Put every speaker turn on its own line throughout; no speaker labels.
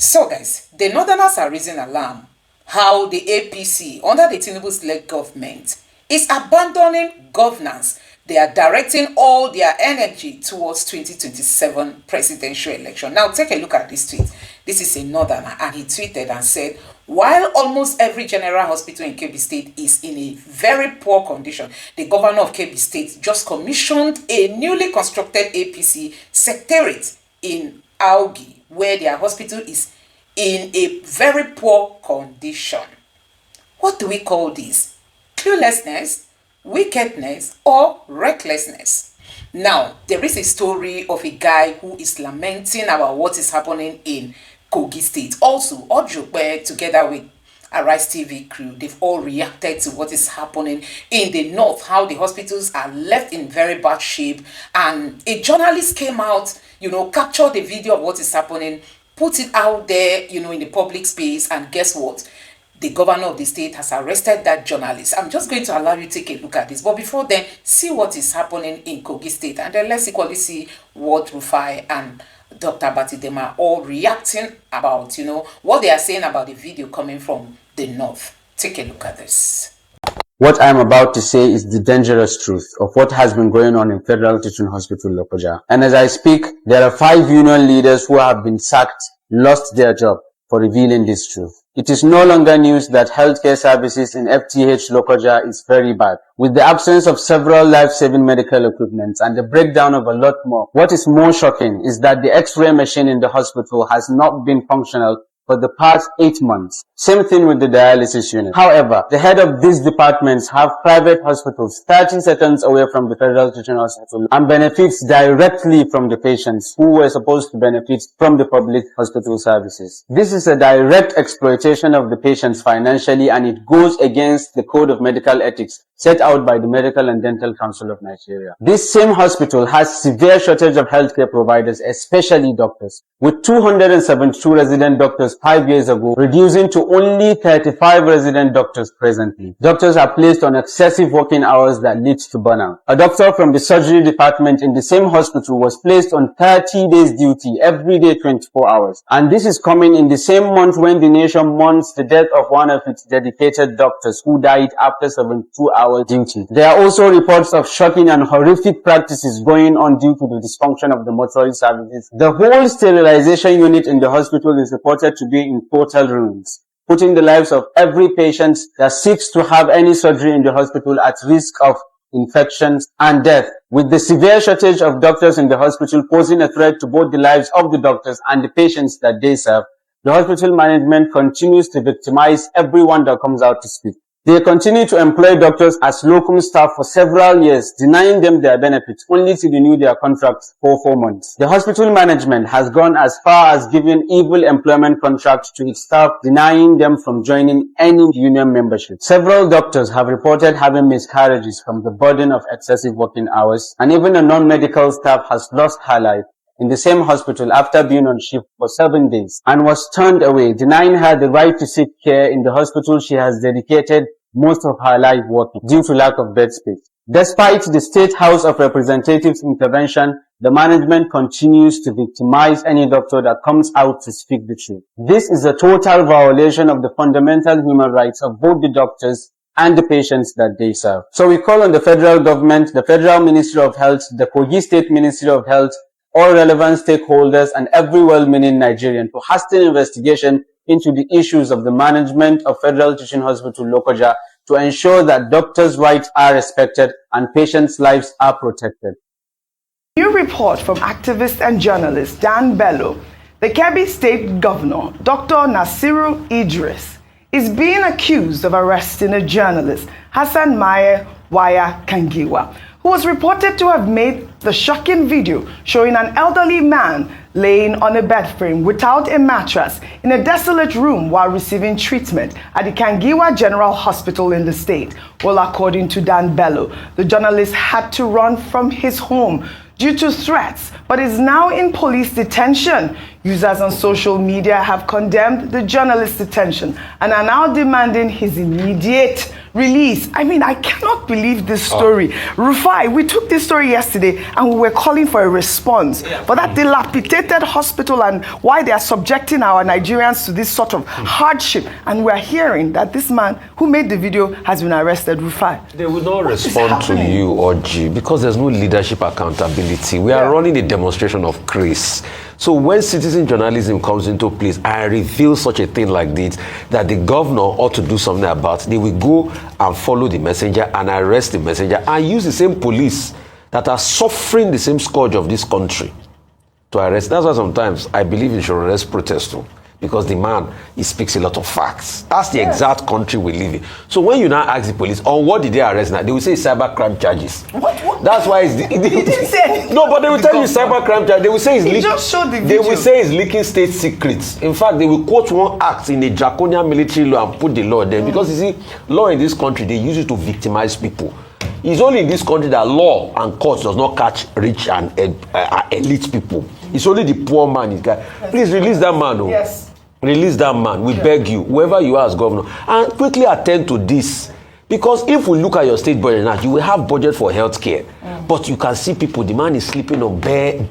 So guys, the Northerners are raising alarm how the APC under the Tinubu-led government is abandoning governance. They are directing all their energy towards 2027 presidential election. Now take a look at this tweet. This is a Northerner, and he tweeted and said, while almost every general hospital in Kebbi State is in a very poor condition, the governor of Kebbi State just commissioned a newly constructed APC secretariat in Augi, where their hospital is in a very poor condition. What do we call this? Cluelessness, wickedness, or recklessness? Now, there is a story of a guy who is lamenting about what is happening in Kogi State. Also, Ojope, together with Arise TV crew, they've all reacted to what is happening in the north, how the hospitals are left in very bad shape. And a journalist came out, captured the video of what is happening, put it out there, in the public space, and guess what? The governor of the state has arrested that journalist. I'm just going to allow you to take a look at this. But before then, see what is happening in Kogi State. And then let's equally see what Rufai and Dr. Batidema are all reacting about, what they are saying about the video coming from the north. Take a look at this.
What I'm about to say is the dangerous truth of what has been going on in Federal Teaching Hospital, Lokoja. And as I speak, there are 5 union leaders who have been sacked, lost their job for revealing this truth. It is no longer news that healthcare services in FTH Lokoja is very bad. With the absence of several life-saving medical equipment and the breakdown of a lot more, what is more shocking is that the X-ray machine in the hospital has not been functional for the past 8 months. Same thing with the dialysis unit. However, the head of these departments have private hospitals 30 seconds away from the Federal Teaching Hospital and benefits directly from the patients who were supposed to benefit from the public hospital services. This is a direct exploitation of the patients financially, and it goes against the Code of Medical Ethics set out by the Medical and Dental Council of Nigeria. This same hospital has severe shortage of healthcare providers, especially doctors, with 272 resident doctors 5 years ago, reducing to only 35 resident doctors presently. Doctors are placed on excessive working hours that leads to burnout. A doctor from the surgery department in the same hospital was placed on 30 days duty every day 24 hours. And this is coming in the same month when the nation mourns the death of one of its dedicated doctors who died after 72 hours duty. There are also reports of shocking and horrific practices going on due to the dysfunction of the mortuary services. The whole sterilization unit in the hospital is reported to be in total ruins, putting the lives of every patient that seeks to have any surgery in the hospital at risk of infections and death. With the severe shortage of doctors in the hospital posing a threat to both the lives of the doctors and the patients that they serve, the hospital management continues to victimize everyone that comes out to speak. They continue to employ doctors as locum staff for several years, denying them their benefits, only to renew their contracts for 4 months. The hospital management has gone as far as giving evil employment contracts to its staff, denying them from joining any union membership. Several doctors have reported having miscarriages from the burden of excessive working hours, and even a non-medical staff has lost her life in the same hospital after being on shift for 7 days and was turned away, denying her the right to seek care in the hospital she has dedicated most of her life working due to lack of bed space. Despite the State House of Representatives' intervention, the management continues to victimize any doctor that comes out to speak the truth. This is a total violation of the fundamental human rights of both the doctors and the patients that they serve. So we call on the federal government, the Federal Ministry of Health, the Kogi State Ministry of Health, all relevant stakeholders, and every well-meaning Nigerian to hasten investigation into the issues of the management of Federal Teaching Hospital Lokoja to ensure that doctors' rights are respected and patients' lives are protected.
New report from activist and journalist Dan Bello. The Kebbi State Governor, Dr. Nasiru Idris, is being accused of arresting a journalist, Hassan Maye Waya Kangiwa, who was reported to have made the shocking video showing an elderly man laying on a bed frame without a mattress in a desolate room while receiving treatment at the Kangiwa General Hospital in the state. Well, according to Dan Bello, the journalist had to run from his home due to threats, but is now in police detention. Users on social media have condemned the journalist's detention and are now demanding his immediate release. I mean, I cannot believe this story. Rufai, we took this story yesterday and we were calling for a response. But that dilapidated hospital and why they are subjecting our Nigerians to this sort of hardship. And we're hearing that this man who made the video has been arrested, Rufai.
They will not respond to you or G because there's no leadership accountability. We are running a demonstration of grace. So when citizen journalism comes into place, I reveal such a thing like this, that the governor ought to do something about. They will go and follow the messenger and arrest the messenger and use the same police that are suffering the same scourge of this country to arrest. That's why sometimes I believe you should arrest protest too. Because the man, he speaks a lot of facts. That's the exact country we live in. So when you now ask the police, on what did they arrest now? They will say cybercrime charges.
What?
That's why it's...
He didn't say...
No, but they will tell you cybercrime charges. They will say it's
just showed the video.
They will say it's leaking state secrets. In fact, they will quote one act in a draconian military law and put the law there. Because you see, law in this country, they use it to victimize people. It's only in this country that law and courts does not catch rich and elite people. It's only the poor man. Please release that man. Oh.
Yes.
Release that man. We beg you, whoever you are as governor, and quickly attend to this. Because if we look at your state budget now, you will have budget for healthcare. But you can see people, the man is sleeping on bare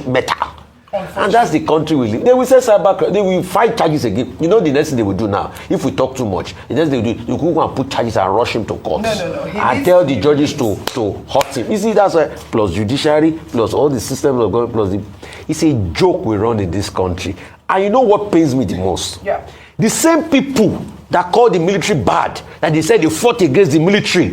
metal. And that's the country we live. They will say cybercrime, they will fight charges again. You know the next thing they will do now, if we talk too much, the next thing they will do, you go and put charges and rush him to court.
No.
And tell the judges to hurt him. You see, that's why, plus judiciary, plus all the systems of government, plus it's a joke we run in this country. And you know what pains me the most?
Yeah.
The same people that call the military bad, that they said they fought against the military,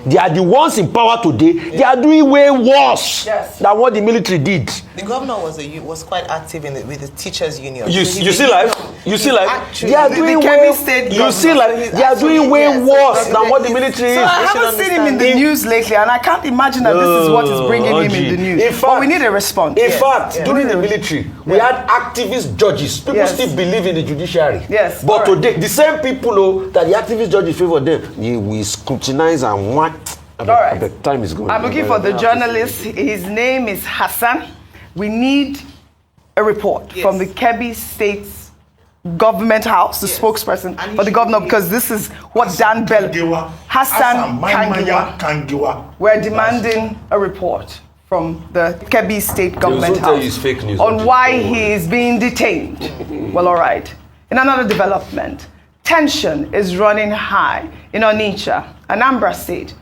they are the ones in power today. They are doing way worse than what the military did.
The governor was quite active with the teachers' union.
You see life? You see life?
Actually,
They are doing way. You see like they are doing way worse than what the military
So
is.
I haven't seen him in the news lately, and I can't imagine that this is what is bringing him in the news.
In fact,
but we need a response.
In fact, during the military, we had activist judges. People still believe in the judiciary.
Yes.
But today, the same people that the activist judges favor them, we scrutinize and want.
All right.
The time is going.
I'm looking for the journalist. His name is Hassan. We need a report from the Kebbi State's government house, the spokesperson for the governor, because this is what Dan Bello, Hassan Kangiwa. We're demanding a report from the Kebbi State government house
fake news
on why he is being detained. Well, all right. In another development, tension is running high in Onitsha, Anambra State,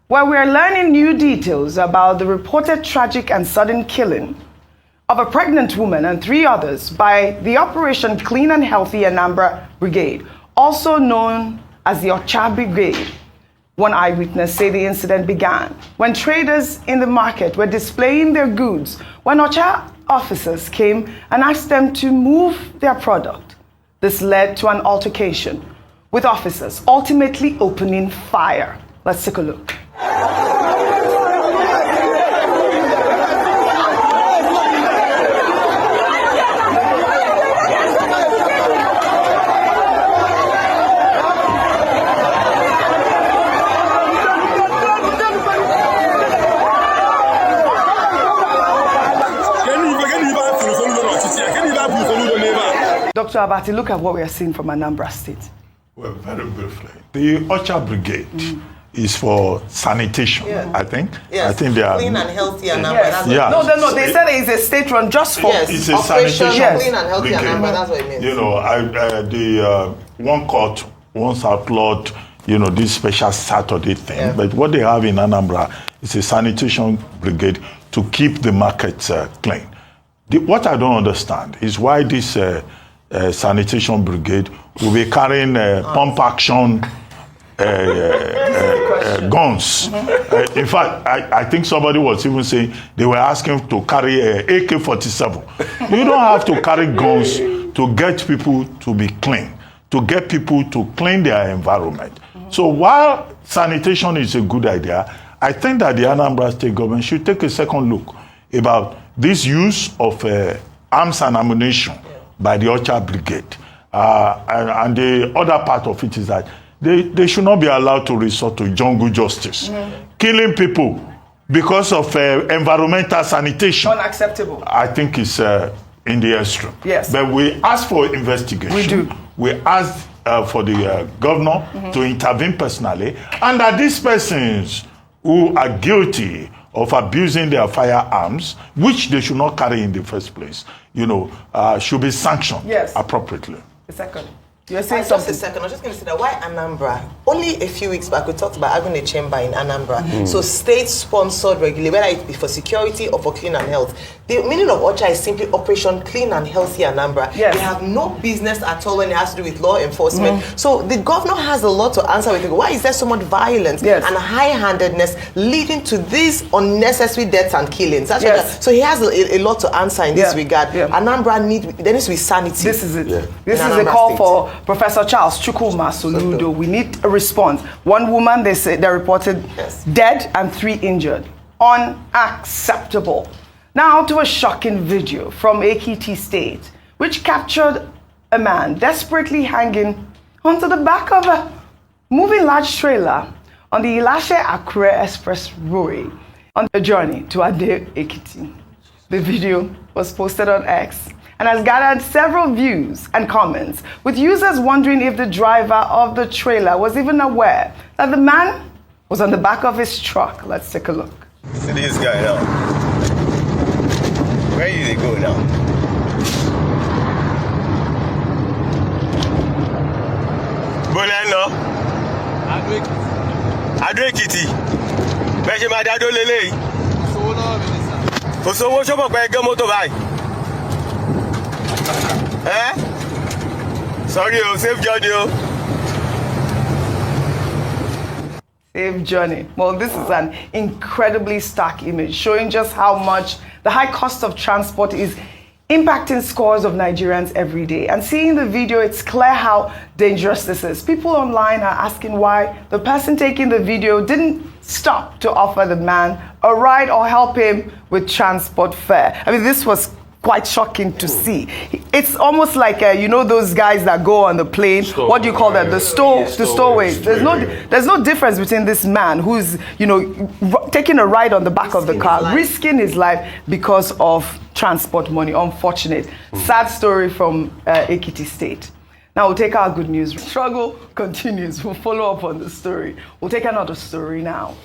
where we are learning new details about the reported tragic and sudden killing of a pregnant woman and 3 others by the Operation Clean and Healthy Anambra Brigade, also known as the Ocha Brigade. One eyewitness said the incident began when traders in the market were displaying their goods when Ocha officers came and asked them to move their product. This led to an altercation, with officers ultimately opening fire. Let's take a look. Dr. Abati, look at what we are seeing from Anambra State.
Well, very briefly. The Ocha Brigade is for sanitation, I think.
Yes.
I think they are
clean and healthy Anambra.
Yes. No, they said it's a state run just for...
Yes.
It's a
Operation
sanitation
Clean and Healthy
brigade.
Anambra, that's what it means.
You know, one court once outlawed, this special Saturday thing. Yeah. But what they have in Anambra is a sanitation brigade to keep the markets clean. What I don't understand is why this sanitation brigade will be carrying pump action guns. In fact, I think somebody was even saying they were asking to carry AK-47. You don't have to carry guns to get people to be clean, to get people to clean their environment. So while sanitation is a good idea, I think that the Anambra State government should take a second look about this use of arms and ammunition by the Ocha Brigade. And the other part of it is that they should not be allowed to resort to jungle justice. Killing people because of environmental sanitation.
Unacceptable.
I think it's in the extreme.
Yes.
But we ask for investigation.
We do.
We ask for the governor to intervene personally, and that these persons who are guilty of abusing their firearms, which they should not carry in the first place, should be sanctioned appropriately.
A second. You're saying
Just
something.
a second. I was just going to say that why Anambra? Only a few weeks back, we talked about having a chamber in Anambra. So state-sponsored regularly, whether it be for security or for clean and health. The meaning of OCHA is simply Operation Clean and Healthy Anambra.
Yes.
They have no business at all when it has to do with law enforcement. So the governor has a lot to answer with. Why is there so much violence and high-handedness leading to these unnecessary deaths and killings? That's so he has a lot to answer in this regard. Anambra there needs to be sanity.
This is it. This is a call for Professor Charles Chukwuma Soludo. We need a response. One woman, they reported dead and 3 injured. Unacceptable. Now to a shocking video from Ekiti State, which captured a man desperately hanging onto the back of a moving large trailer on the Ilashe-Akure Express Road on a journey to Ade Ekiti. The video was posted on X and has gathered several views and comments, with users wondering if the driver of the trailer was even aware that the man was on the back of his truck. Let's take a look.
See this guy now. Where do they go now? Boleno. Ado Ekiti. Bẹ́ẹ̀ ṣe máa dá dó lélẹ́yìí. Kò sówó ṣọ́bọ̀ pé ẹgbẹ́ mọ́tò báyìí. Sorry, safe journey.
Safe journey. Well, this is an incredibly stark image showing just how much the high cost of transport is impacting scores of Nigerians every day. And seeing the video, it's clear how dangerous this is. People online are asking why the person taking the video didn't stop to offer the man a ride or help him with transport fare. I mean, this was quite shocking to see. It's almost like those guys that go on the plane. What do you call that? The stowaways. There's no difference between this man who's taking a ride on the back of the car, risking his life because of transport money. Unfortunate, sad story from Ekiti State. Now we'll take our good news. Struggle continues. We'll follow up on the story. We'll take another story now.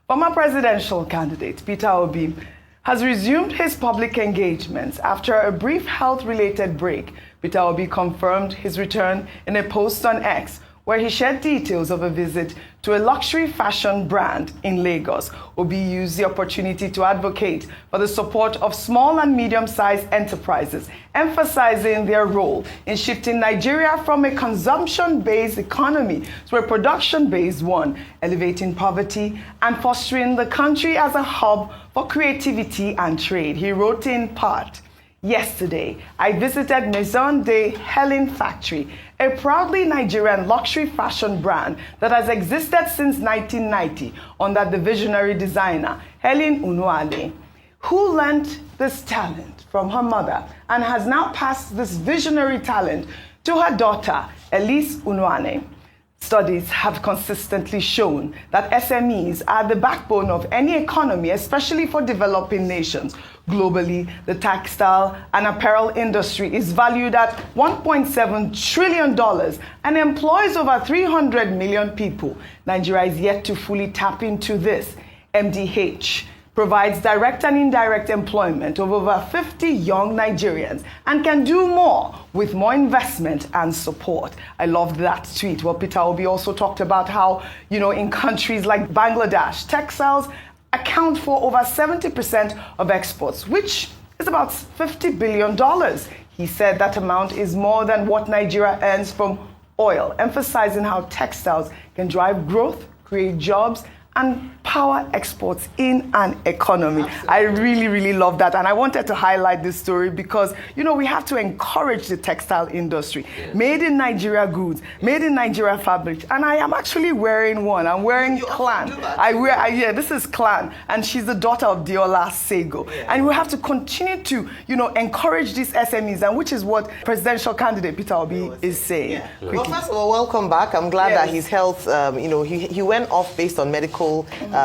Former presidential candidate Peter Obi has resumed his public engagements after a brief health-related break. Peter Obi confirmed his return in a post on X, where he shared details of a visit to a luxury fashion brand in Lagos. Obi used the opportunity to advocate for the support of small and medium-sized enterprises, emphasizing their role in shifting Nigeria from a consumption-based economy to a production-based one, elevating poverty and fostering the country as a hub for creativity and trade. He wrote in part, "Yesterday, I visited Maison de Helen Factory, a proudly Nigerian luxury fashion brand that has existed since 1990 under the visionary designer Helen Unuale, who learned this talent from her mother and has now passed this visionary talent to her daughter, Elise Unuale. Studies have consistently shown that SMEs are the backbone of any economy, especially for developing nations. Globally, the textile and apparel industry is valued at $1.7 trillion and employs over 300 million people. Nigeria is yet to fully tap into this. MDH provides direct and indirect employment of over 50 young Nigerians and can do more with more investment and support. I loved that tweet. Well, Peter Obi also talked about how, in countries like Bangladesh, textiles account for over 70% of exports, which is about $50 billion. He said that amount is more than what Nigeria earns from oil, emphasizing how textiles can drive growth, create jobs, and power exports in an economy. Absolutely. I really, really love that. And I wanted to highlight this story because, we have to encourage the textile industry. Yes. Made in Nigeria goods, made in Nigeria fabrics. And I am actually wearing one. I'm wearing Clan. This is Clan. And she's the daughter of Diola Sego. Yeah. And we have to continue to, encourage these SMEs, and which is what presidential candidate Peter Obi is saying.
Yeah. Well, first of all, welcome back. I'm glad that his health, he went off based on medical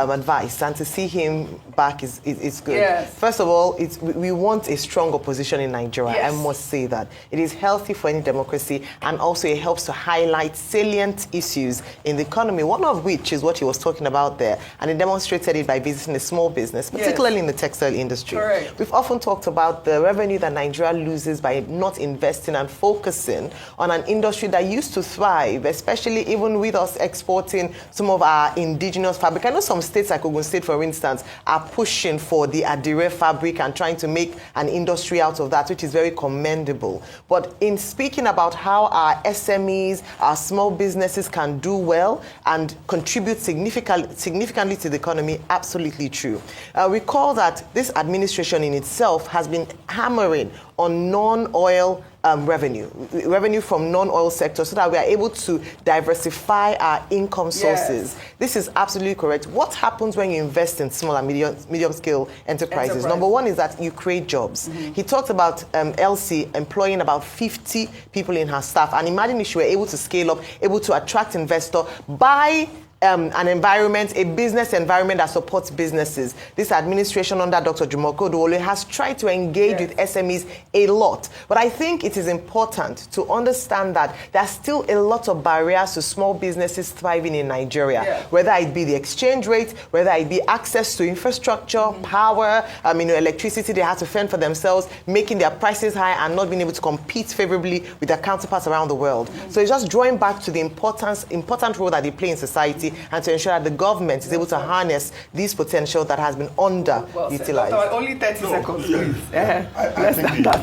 advice, and to see him back is good.
Yes.
First of all, we want a strong opposition in Nigeria.
Yes.
I must say that. It is healthy for any democracy, and also it helps to highlight salient issues in the economy, one of which is what he was talking about there, and he demonstrated it by visiting a small business, particularly in the textile industry.
Correct.
We've often talked about the revenue that Nigeria loses by not investing and focusing on an industry that used to thrive, especially even with us exporting some of our indigenous fabric. I know some states like Ogun State, for instance, are pushing for the Adire fabric and trying to make an industry out of that, which is very commendable. But in speaking about how our SMEs, our small businesses can do well and contribute significantly to the economy, absolutely true. Recall that this administration in itself has been hammering on non-oil revenue from non-oil sector, so that we are able to diversify our income sources. Yes. This is absolutely correct. What happens when you invest in small and medium scale enterprises? Number one is that you create jobs. He talked about Elsie employing about 50 people in her staff, and imagine if she were able to scale up, able to attract investor by an environment, a business environment that supports businesses. This administration under Dr. Jumoke Oduwole has tried to engage with SMEs a lot. But I think it is important to understand that there are still a lot of barriers to small businesses thriving in Nigeria, whether it be the exchange rate, whether it be access to infrastructure, power, electricity they have to fend for themselves, making their prices high and not being able to compete favorably with their counterparts around the world. So it's just drawing back to the important role that they play in society, and to ensure that the government is able to harness this potential that has been underutilized.
Only 30 seconds, please.
I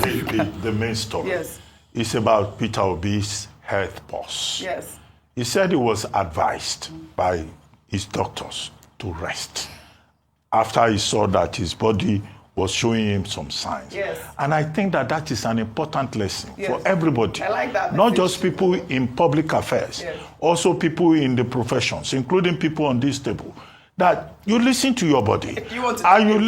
think the main story is about Peter Obi's health pause.
Yes.
He said he was advised by his doctors to rest after he saw that his body was showing him some signs.
Yes.
And I think that is an important lesson for everybody.
I like that.
Not just people in public affairs, also people in the professions, including people on this table, that you listen to your body.
If you want to
I
know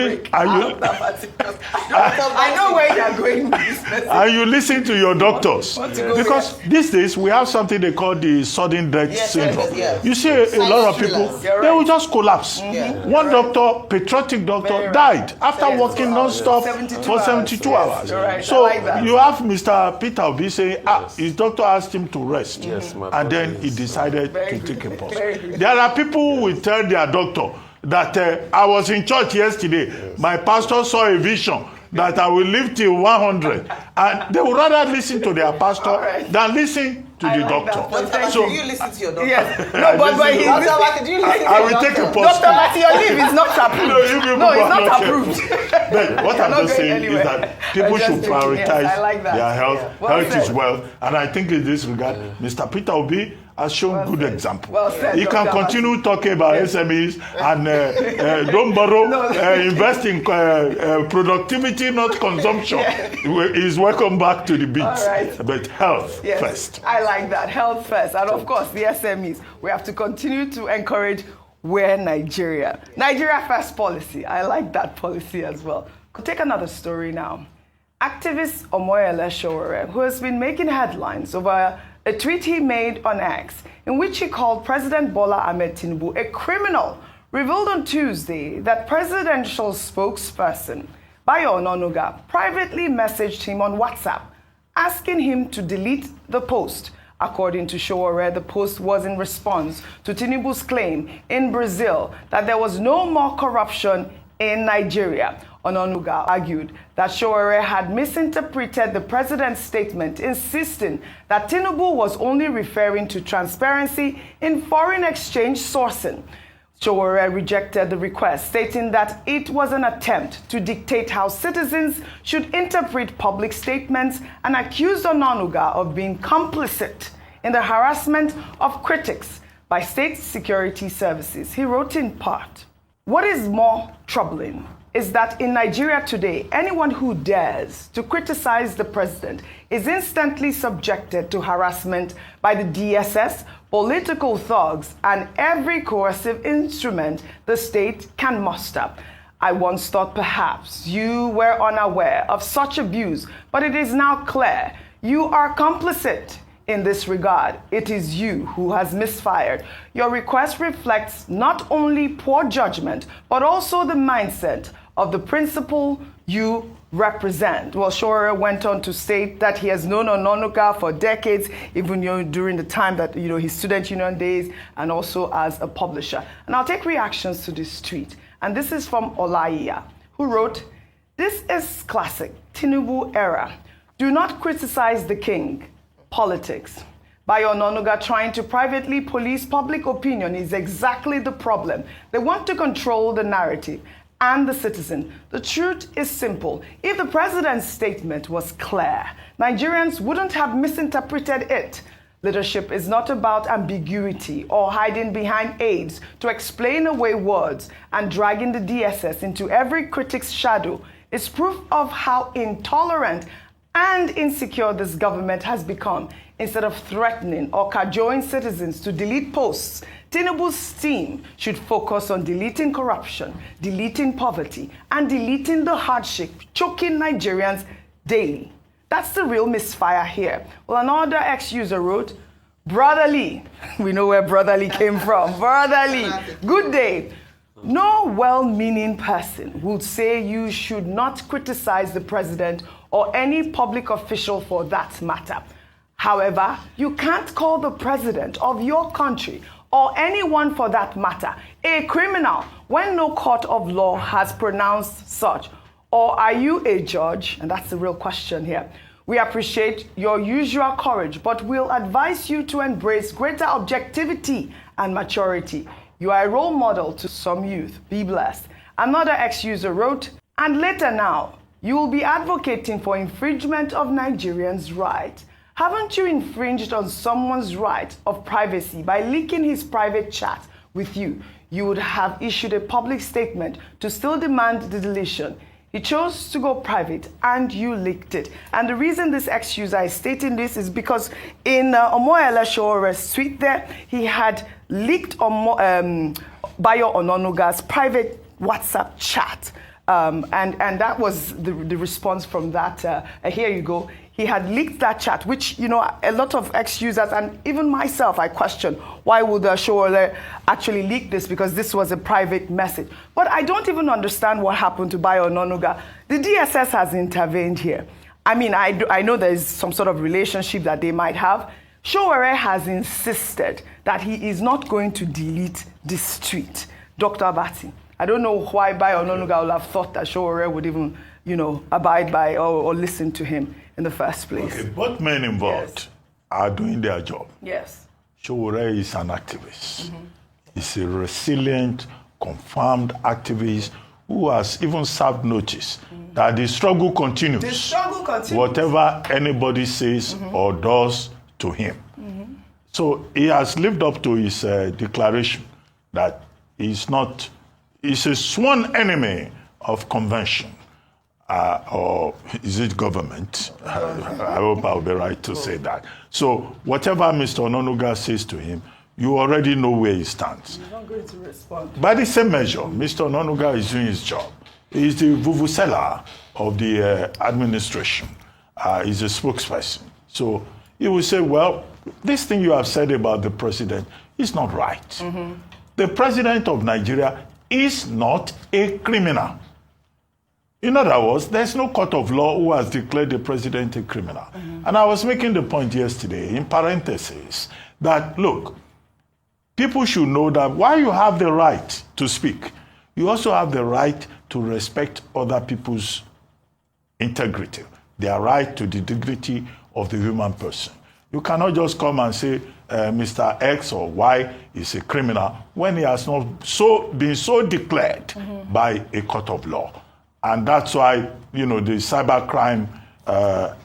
where you are going with this message.
And you listen to your doctors. Because these days we have something they call the sudden death syndrome. You see a lot of people, they will just collapse. One doctor, patriotic doctor, died after working non-stop for 72 hours. So you have Mr. Peter Obi saying, his doctor asked him to rest. And then he decided to take a pause. There are people who will tell their doctor that I was in church yesterday. My pastor saw a vision that I will live till 100. And they would rather listen to their pastor than listen to the doctor.
So do you listen to your doctor?
Yes. No, but
I will take a pause.
Dr. Mati, your leave is not approved. No, it's not approved.
But what I'm just saying is that people should prioritize their health. Health is wealth. And I think in this regard, Mr. Peter Obi has shown good example. He can continue talking about SMEs and don't borrow, invest in productivity, not consumption. He's welcome back to the beat. But health first.
I like that. Health first. And of course, the SMEs. We have to continue to encourage Nigeria first policy. I like that policy as well. Could take another story now. Activist Omoyele Sowore, who has been making headlines over a tweet he made on X, in which he called President Bola Ahmed Tinubu a criminal, revealed on Tuesday that presidential spokesperson Bayo Ononuga privately messaged him on WhatsApp, asking him to delete the post. According to Sowore, the post was in response to Tinubu's claim in Brazil that there was no more corruption in Nigeria. Ononuga argued that Sowore had misinterpreted the president's statement, insisting that Tinubu was only referring to transparency in foreign exchange sourcing. Sowore rejected the request, stating that it was an attempt to dictate how citizens should interpret public statements, and accused Ononuga of being complicit in the harassment of critics by state security services. He wrote in part, "What is more troubling is that in Nigeria today, anyone who dares to criticize the president is instantly subjected to harassment by the DSS, political thugs, and every coercive instrument the state can muster. I once thought perhaps you were unaware of such abuse, but it is now clear you are complicit in this regard. It is you who has misfired. Your request reflects not only poor judgment, but also the mindset of the principal you represent. Well, Sowore went on to state that he has known Ononuga for decades, even during the time that, his student union days, and also as a publisher. And I'll take reactions to this tweet. And this is from Olaiya, who wrote, "This is classic Tinubu era. Do not criticize the king. Politics. By Ononuga trying to privately police public opinion is exactly the problem. They want to control the narrative and the citizen. The truth is simple. If the president's statement was clear, Nigerians wouldn't have misinterpreted it. Leadership is not about ambiguity or hiding behind aides to explain away words and dragging the DSS into every critic's shadow. It's proof of how intolerant and insecure this government has become. Instead of threatening or cajoling citizens to delete posts, Tinubu's team should focus on deleting corruption, deleting poverty, and deleting the hardship choking Nigerians daily. That's the real misfire here." Well, another ex-user wrote, "Brotherly," we know where brotherly came from, "brotherly, good day. No well-meaning person would say you should not criticize the president or any public official for that matter. However, you can't call the president of your country or anyone for that matter a criminal when no court of law has pronounced such. Or are you a judge?" And that's the real question here. "We appreciate your usual courage, but we'll advise you to embrace greater objectivity and maturity. You are a role model to some youth. Be blessed." Another ex-user wrote, "And later now, you will be advocating for infringement of Nigerians' rights. Haven't you infringed on someone's right of privacy by leaking his private chat with you? You would have issued a public statement to still demand the deletion. He chose to go private and you leaked it." And the reason this ex-user is stating this is because in Omoyele Sowore's tweet there, he had leaked Bayo Ononuga's private WhatsApp chat. And that was the response from that. Here you go. He had leaked that chat, which, a lot of ex-users and even myself, I question, why would Sowore actually leak this? Because this was a private message. But I don't even understand what happened to Bayo Ononuga. The DSS has intervened here. I mean, I know there's some sort of relationship that they might have. Sowore has insisted that he is not going to delete this tweet. Dr. Abati, I don't know why Bayo Ononuga would have thought that Sowore would even, abide by or listen to him in the first place.
Okay, both men involved are doing their job.
Yes.
Sowore is an activist. He's a resilient, confirmed activist who has even served notice that the struggle continues.
The struggle continues.
Whatever anybody says or does to him. So he has lived up to his declaration that he's a sworn enemy of convention. Or is it government? I hope I'll be right to say that. So whatever Mr. Ononuga says to him, you already know where he stands.
He's not going to respond.
By the same measure, Mr. Ononuga is doing his job. He's the vuvuzela of the administration. He's a spokesperson. So he will say, well, this thing you have said about the president is not right. The president of Nigeria is not a criminal. In other words, there's no court of law who has declared the president a criminal. And I was making the point yesterday, in parentheses, that, look, people should know that while you have the right to speak, you also have the right to respect other people's integrity, their right to the dignity of the human person. You cannot just come and say Mr. X or Y is a criminal when he has not been so declared by a court of law. And that's why, the Cybercrime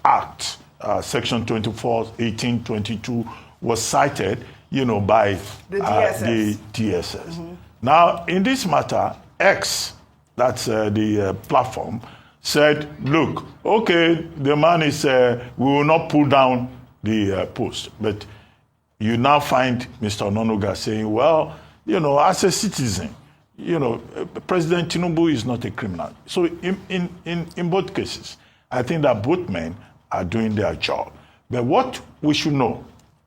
Act, Section 24, 1822, was cited, by the DSS. Now, in this matter, X, that's the platform, said, look, okay, the man is, we will not pull down the post. But you now find Mr. Ononuga saying, well, as a citizen, President Tinubu is not a criminal. So in both cases, I think that both men are doing their job. But what we should know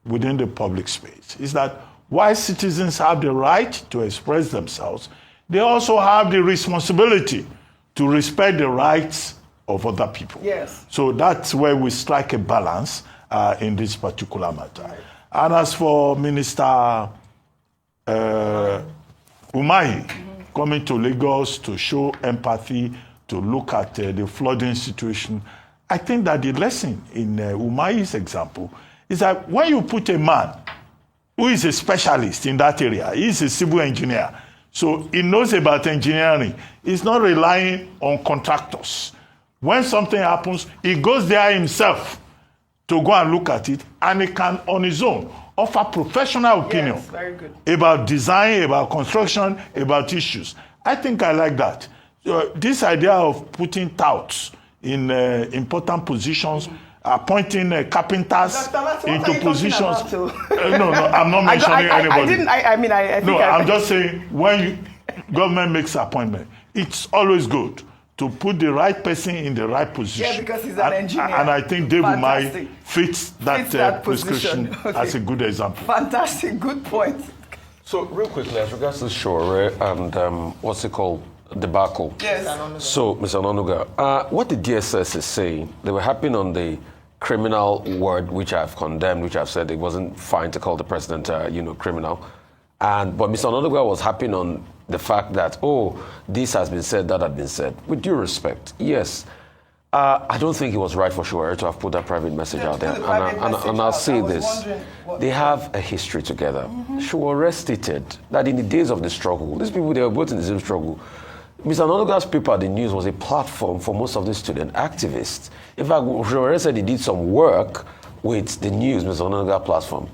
within the public space is that while citizens have the right to express themselves, they also have the responsibility to respect the rights of other people.
Yes.
So that's where we strike a balance in this particular matter. Right. And as for Minister Umahi coming to Lagos to show empathy, to look at the flooding situation, I think that the lesson in Umahi's example is that when you put a man who is a specialist in that area, he's a civil engineer, so he knows about engineering, he's not relying on contractors. When something happens, he goes there himself to go and look at it, and he can, on his own, offer professional opinion
very good.
About design, about construction, about issues. I think I like that. This idea of putting touts in important positions, appointing carpenters into positions. No, I'm not mentioning anybody.
I think
I'm just saying when government makes appointment, it's always good to put the right person in the right position.
Yeah, because he's an engineer.
And I think Dave Umahi fits that prescription as a good example.
Fantastic, good point.
So real quickly, as regards to Sowore and what's it called? Debacle.
Yes.
So, Mr. Onanuga, what the DSS is saying, they were happy on the criminal word, which I've condemned, which I've said it wasn't fine to call the president, criminal. But Mr. Onanuga was happy on the fact that, this has been said, that had been said. With due respect, yes. I don't think it was right for Sowore to have put that private message out there. And I'll say this. They have a history together. Sowore stated that in the days of the struggle, these people, they were both in the same struggle. Mr. Onanuga's paper, The News, was a platform for most of the student activists. In fact, Sowore said he did some work with The News, Mr. Onanuga platform.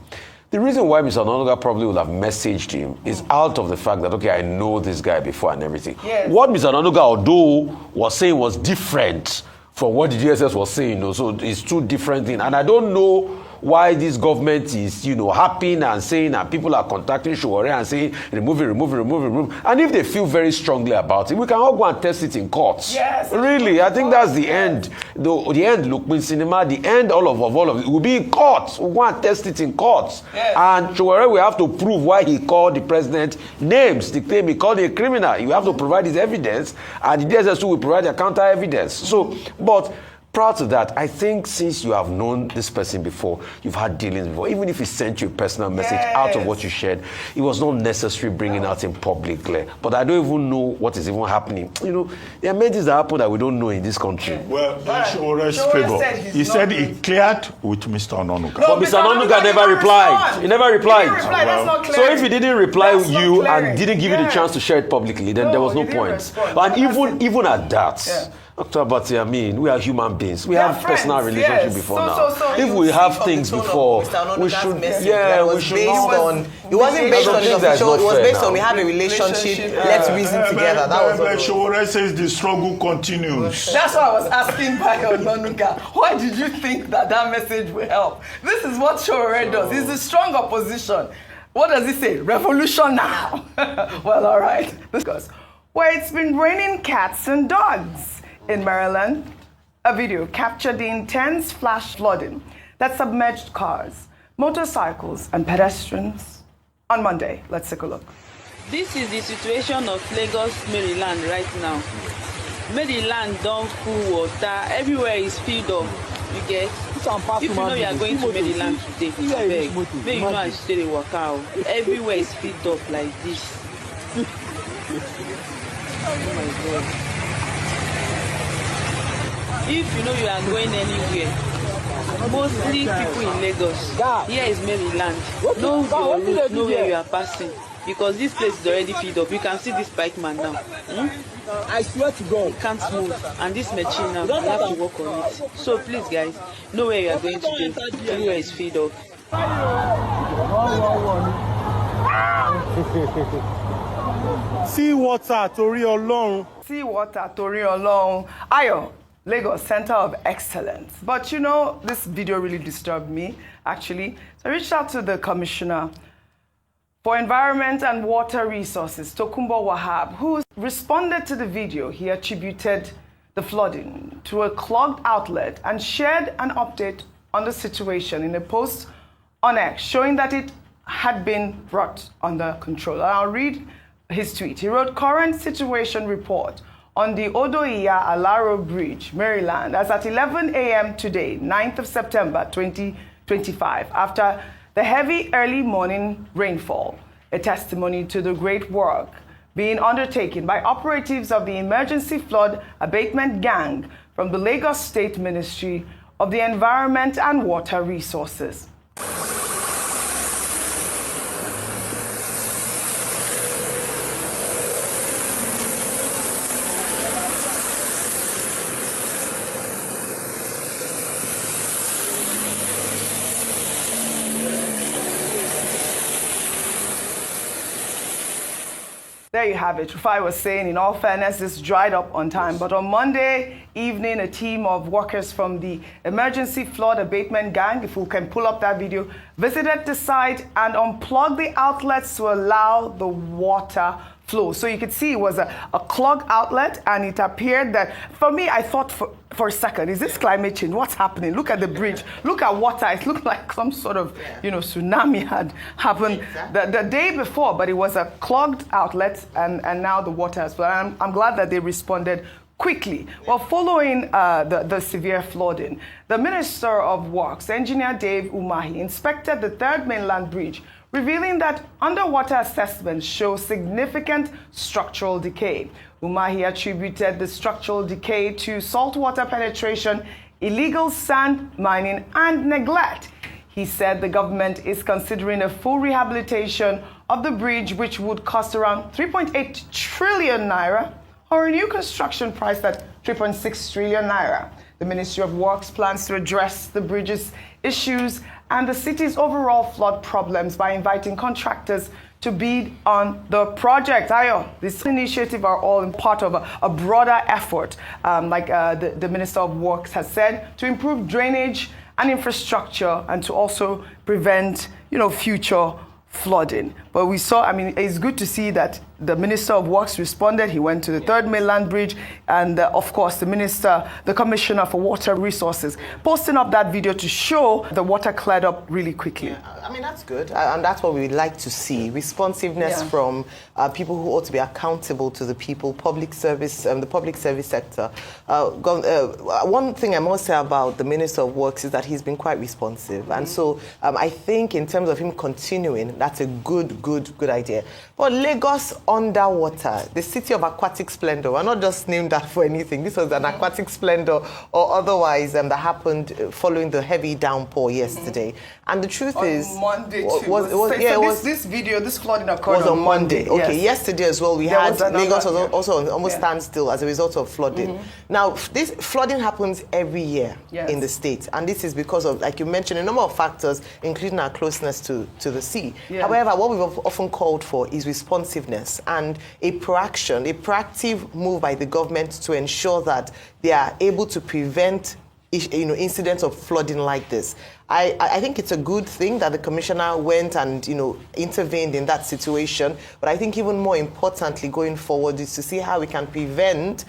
The reason why Mr. Onanuga probably would have messaged him is out of the fact that, okay, I know this guy before and everything.
Yes.
What Mr. Onanuga, although, was saying was different from what the DSS was saying. So it's two different things. And I don't know why this government is, happy and saying, and people are contacting Sowore and saying, remove it. And if they feel very strongly about it, we can all go and test it in courts.
Yes.
Really, I think that's the end. The end, look, in cinema, the end, all of it will be in courts. We'll go and test it in courts.
Yes.
And Sowore will have to prove why he called the president names. The claim he called a criminal. You have to provide his evidence, and the DSS will provide their counter evidence. So, but prior to that, I think since you have known this person before, you've had dealings before, even if he sent you a personal message out of what you shared, it was not necessary bringing out in publicly. But I don't even know what is even happening. There are many things that happen that we don't know in this country.
Well, in Showore's favor, he said he cleared with Mr. Onanuga.
But Mr. Onanuga never replied. He never replied. So if he didn't reply you and didn't give you the chance to share it publicly, then there was no point. And even at that, Dr. Abati, we are human beings. We have friends, personal relationship before now. If we have things before, we should. We should.
It wasn't based on it was based on we have a relationship. Let's reason together. That was.
Sowore says the struggle continues.
That's why I was asking by Onanuga. Why did you think that message will help? This is what Sowore does. He's a strong opposition. What does he say? Revolution now. Well, all right. Because it's been raining cats and dogs. In Maryland, a video captured the intense flash flooding that submerged cars, motorcycles, and pedestrians on Monday. Let's take a look.
This is the situation of Lagos, Maryland right now. Maryland don't full water. Everywhere is filled up. You get? If you know you are going to Maryland today, maybe you know I should walk out. Everywhere is filled up like this. Oh my God. If you know you are going anywhere, mostly people in Lagos, here is Maryland. Know your route, know where you are passing. Because this place is already filled up. You can see this pikeman now. I swear to God. You can't move. And this machine now, you have to work on it. So please guys, know where you are going to go. Everywhere is filled up.
See water, Tori Olorun.
See water, Tori Olorun. Ayo. Lagos, Center of Excellence. But this video really disturbed me, actually. So I reached out to the Commissioner for Environment and Water Resources, Tokunbo Wahab, who responded to the video. He attributed the flooding to a clogged outlet and shared an update on the situation in a post on X, showing that it had been brought under control. And I'll read his tweet. He wrote, "Current situation report on the Odo-Iya-Alaro Bridge, Maryland, as at 11 a.m. today, 9th of September 2025, after the heavy early morning rainfall, a testimony to the great work being undertaken by operatives of the Emergency Flood Abatement Gang from the Lagos State Ministry of the Environment and Water Resources." There you have it. Rufai was saying, in all fairness, this dried up on time. But on Monday evening, a team of workers from the Emergency Flood Abatement Gang, if we can pull up that video, visited the site and unplugged the outlets to allow the water flow. So you could see it was a clogged outlet, and it appeared that, for me, I thought for a second, is this climate change? What's happening? Look at the bridge. Look at water. It looked like some sort of, tsunami had happened the day before, but it was a clogged outlet, and now the water has flooded. I'm glad that they responded quickly. Well, following the severe flooding, the Minister of Works, Engineer Dave Umahi, inspected the Third Mainland Bridge, revealing that underwater assessments show significant structural decay. Umahi attributed the structural decay to saltwater penetration, illegal sand mining, and neglect. He said the government is considering a full rehabilitation of the bridge, which would cost around 3.8 trillion naira, or a new construction price at 3.6 trillion naira. The Ministry of Works plans to address the bridge's issues and the city's overall flood problems by inviting contractors to bid on the project. Ayo, this initiative are all in part of a broader effort, like the Minister of Works has said, to improve drainage and infrastructure and to also prevent, future flooding. But we saw, it's good to see that the Minister of Works responded. He went to the Third Mainland Bridge, and of course the Commissioner for Water Resources, posting up that video to show the water cleared up really quickly.
Yeah, that's good, and that's what we'd like to see, responsiveness from people who ought to be accountable to the people, public service, the public service sector. One thing I must say about the Minister of Works is that he's been quite responsive, and so I think in terms of him continuing, that's a good idea. But Lagos underwater, the city of aquatic splendor, we're not just named that for anything. This was an aquatic splendor or otherwise that happened following the heavy downpour yesterday. And the truth is,
Monday this video, this flooding occurred
was on Monday. Okay,
yes.
Yesterday as well, Lagos was also on almost standstill as a result of flooding. Now, this flooding happens every year in the state, and this is because of, like you mentioned, a number of factors, including our closeness to the sea. However, what we've often called for is responsiveness and a proactive move by the government to ensure that they are able to prevent incidents of flooding like this. I think it's a good thing that the commissioner went and intervened in that situation. But I think even more importantly going forward is to see how we can prevent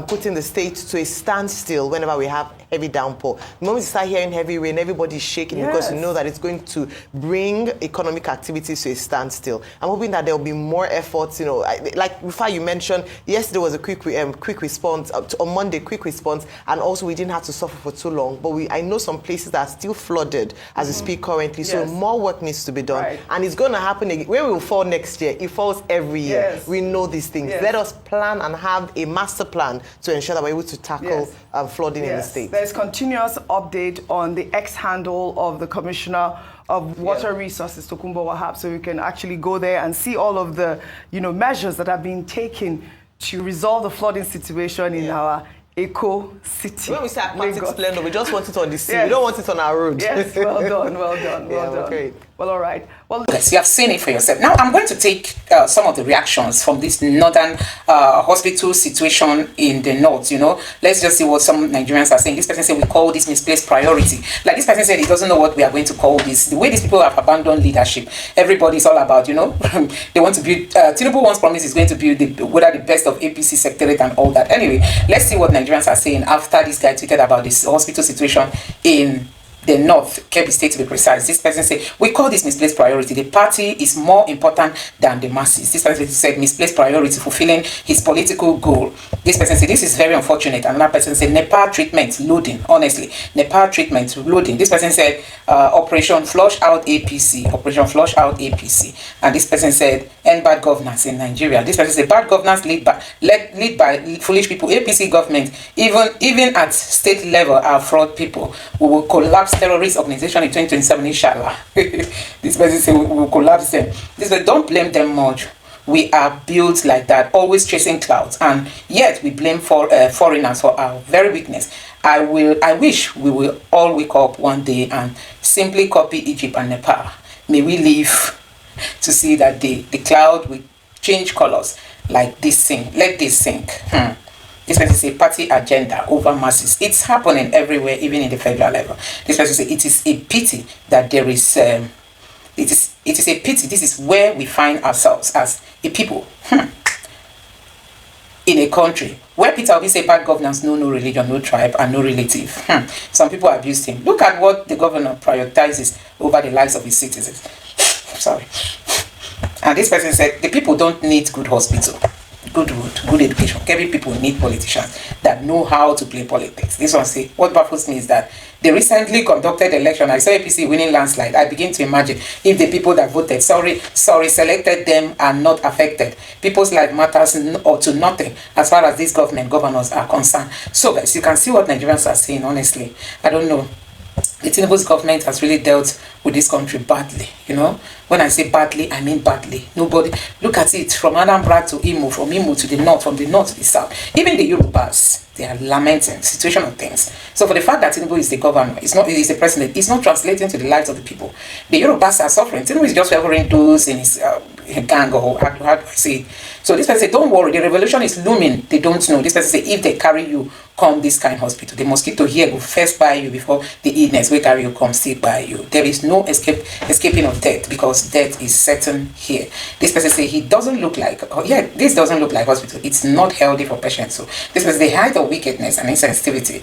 putting the state to a standstill whenever we have heavy downpour. The moment you start hearing heavy rain, everybody's shaking because you know that it's going to bring economic activities to a standstill. I'm hoping that there will be more efforts. Like before you mentioned, yesterday was a quick response, on Monday quick response, and also we didn't have to suffer for too long. But I know some places that are still flooded as we speak currently, so more work needs to be done, and it's going to happen again. Where we will fall next year, it falls every year. We know these things. Let us plan and have a master plan to ensure that we're able to tackle flooding in the state.
There's continuous update on the X handle of the Commissioner of Water Resources, Tokunbo Wahab, so you can actually go there and see all of the measures that are being taken to resolve the flooding situation in our Eco City.
When we say aquatic splendor, we just want it on the sea. We don't want it on our road.
Yes, well done.
Great.
Well, all right. Well,
yes, you have seen it for yourself. Now, I'm going to take some of the reactions from this northern hospital situation in the north. Let's just see what some Nigerians are saying. This person said we call this misplaced priority. Like this person said, he doesn't know what we are going to call this. The way these people have abandoned leadership, everybody's all about, they want to build. Tinubu once promised is going to build the best of APC secretariat and all that. Anyway, let's see what Nigerians are saying after this guy tweeted about this hospital situation in the North, Kebbi State to be precise. This person said, we call this misplaced priority. The party is more important than the masses. This person said, misplaced priority, fulfilling his political goal. This person said, this is very unfortunate. Another person said, Nepal treatment loading. Honestly, Nepal treatment loading. This person said, Operation Flush Out APC. Operation Flush Out APC. And this person said, end bad governance in Nigeria. This person said, bad governance lead by foolish people. APC government, even at state level, are fraud people. We will collapse terrorist organization in 2027, inshallah. This person said, we will collapse them. This person, don't blame them much. We are built like that, always chasing clouds, and yet we blame foreigners for our very weakness. I wish we will all wake up one day and simply copy Egypt and Nepal. May we live to see that the cloud will change colors like this thing. Let this sink. This person say party agenda over masses. It's happening everywhere, even in the federal level. This person say it is a pity that there is. It is a pity. This is where we find ourselves as a people in a country where Peter Obi say bad governance, no religion, no tribe, and no relative. Some people abused him. Look at what the governor prioritizes over the lives of his citizens. Sorry. And this person said the people don't need good hospital, good road, good education. Every people need politicians that know how to play politics. This one say, what baffles me is that the recently conducted election, I saw APC winning landslide. I begin to imagine if the people that voted, selected them are not affected. People's life matters or to nothing as far as these governors are concerned. So guys, you can see what Nigerians are saying, honestly. I don't know. The Tinubu's government has really dealt with this country badly, you know. When I say badly, I mean badly. Nobody, look at it, from Anambra to Imo, from Imo to the north, from the north to the south. Even the Yorubas, they are lamenting the situation of things. So for the fact that Tinubu is the governor, he's the president, it's not translating to the lives of the people. The Yorubas are suffering. Tinubu is just favoring those in his gang, or how do I say it? So this person say, don't worry, the revolution is looming. They don't know. This person say, if they carry you, come this kind of hospital. The mosquito here will first buy you before the illness will carry you, come still buy you. There is no escaping of death, because death is certain here. This person say, he doesn't look like, this doesn't look like hospital. It's not healthy for patients. So this person, the height of wickedness and insensitivity,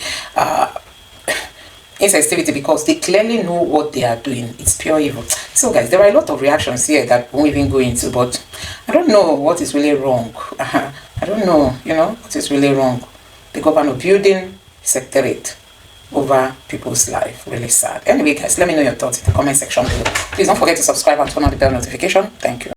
because they clearly know what they are doing. It's pure evil. So guys, there are a lot of reactions here that we won't even go into, but I don't know what is really wrong. I don't know, what is really wrong. The governor building secretariat over people's life. Really sad. Anyway guys, let me know your thoughts in the comment section below. Please don't forget to subscribe and turn on the bell notification. Thank you.